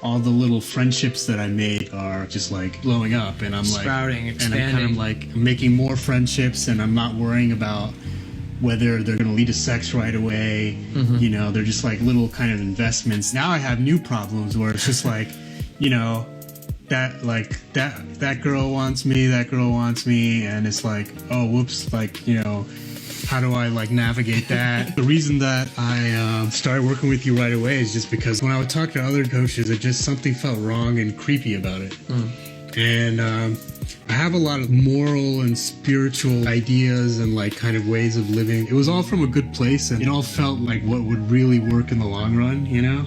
all the little friendships that I made are just like blowing up, and I'm sprouting, like, expanding. and I'm kind of like making more friendships, and I'm not worrying about whether they're going to lead to sex right away. Mm-hmm. You know, they're just like little kind of investments. Now I have new problems where it's just like, you know, that girl wants me, that girl wants me, and it's like, oh, whoops, like, you know, how do I like navigate that? The reason that I started working with you right away is just because when I would talk to other coaches, it just something felt wrong and creepy about it. And I have a lot of moral and spiritual ideas and like kind of ways of living. It was all from a good place, and it all felt like what would really work in the long run, you know,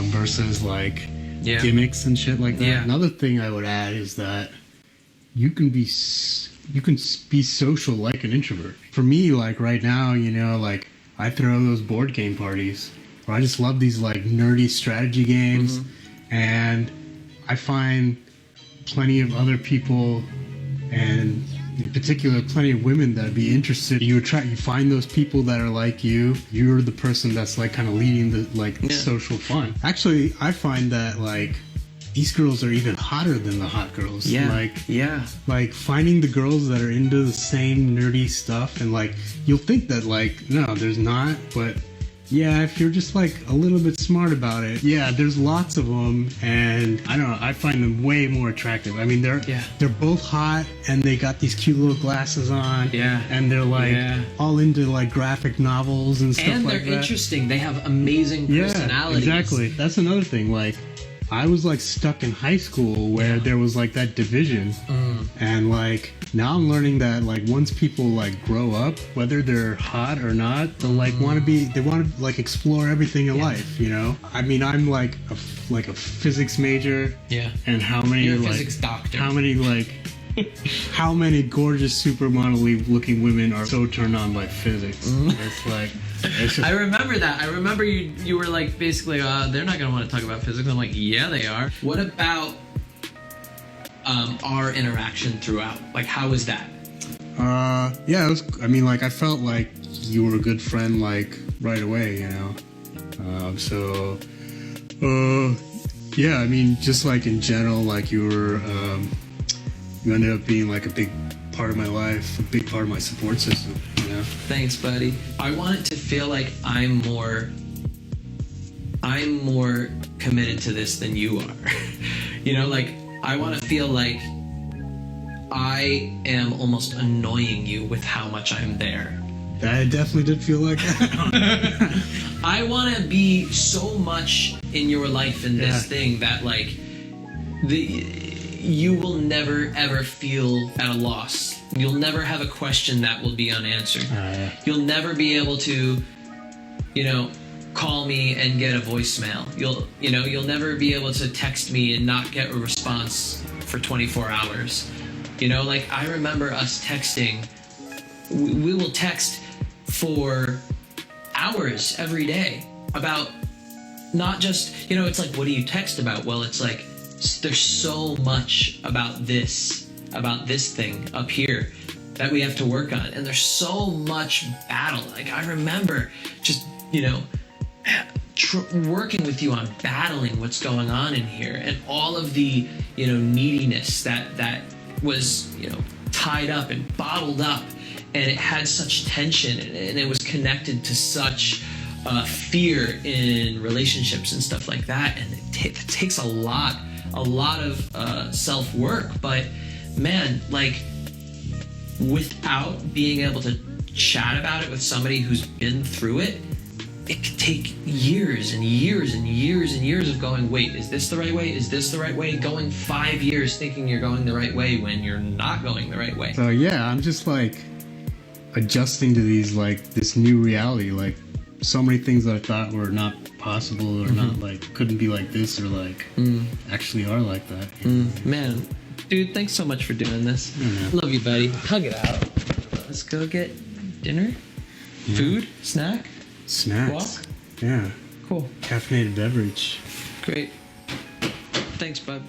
versus like gimmicks and shit like that. Yeah. Another thing I would add is that you can be social like an introvert. For me, like right now, you know, like I throw those board game parties where I just love these like nerdy strategy games, and I find plenty of other people, and in particular plenty of women that'd be interested. You find those people that are like you. You're the person that's like kind of leading the like social fun. Actually, I find that like these girls are even hotter than the hot girls. Like finding the girls that are into the same nerdy stuff, and like you'll think that like no, there's not, but yeah, if you're just like a little bit smart about it, yeah, there's lots of them, and I don't know, I find them way more attractive. I mean, they're both hot, and they got these cute little glasses on, and they're like all into like graphic novels and stuff like that. And they're interesting. They have amazing personalities. Yeah, exactly. That's another thing. Like, I was like stuck in high school where there was like that division, and like now I'm learning that like once people like grow up, whether they're hot or not, they like want to like explore everything in life, you know. I mean, I'm like a physics major, and how many You're a like physics doctor. how many like how many gorgeous supermodel looking women are so turned on by physics? It's like. I remember that. I remember you were like basically they're not going to want to talk about physics. I'm like, yeah, they are. What about our interaction throughout? Like, how was that? Yeah, it was, I mean, like, I felt like you were a good friend, like, right away, you know? Yeah, I mean, just like in general, like you ended up being like a big part of my life, a big part of my support system, you know? Thanks, buddy. I want it to feel like I'm more committed to this than you are. You know, like, I want to feel like I am almost annoying you with how much I'm there. I definitely did feel like that. I want to be so much in your life in this thing that, like, you will never ever feel at a loss. You'll never have a question that will be unanswered. You'll never be able to, you know, call me and get a voicemail. You'll never be able to text me and not get a response for 24 hours. You know, like, I remember us texting. We will text for hours every day about not just, you know, it's like, what do you text about? Well, it's like, there's so much about this thing up here that we have to work on, and there's so much battle. Like, I remember just, you know, working with you on battling what's going on in here, and all of the, you know, neediness that was, you know, tied up and bottled up, and it had such tension, and it was connected to such fear in relationships and stuff like that, and it takes a lot of self-work. But man, like, without being able to chat about it with somebody who's been through it, it could take years and years and years and years of going, wait, is this the right way? Is this the right way? Going 5 years thinking you're going the right way when you're not going the right way. So yeah, I'm just like adjusting to these, like, this new reality. Like, so many things that I thought were not possible or not, like, couldn't be like this, or like actually are like that. Man, dude, thanks so much for doing this. Love you, buddy. Hug it out. Let's go get dinner, food, Snacks. Walk? Yeah. Cool. Caffeinated beverage. Great. Thanks, bud.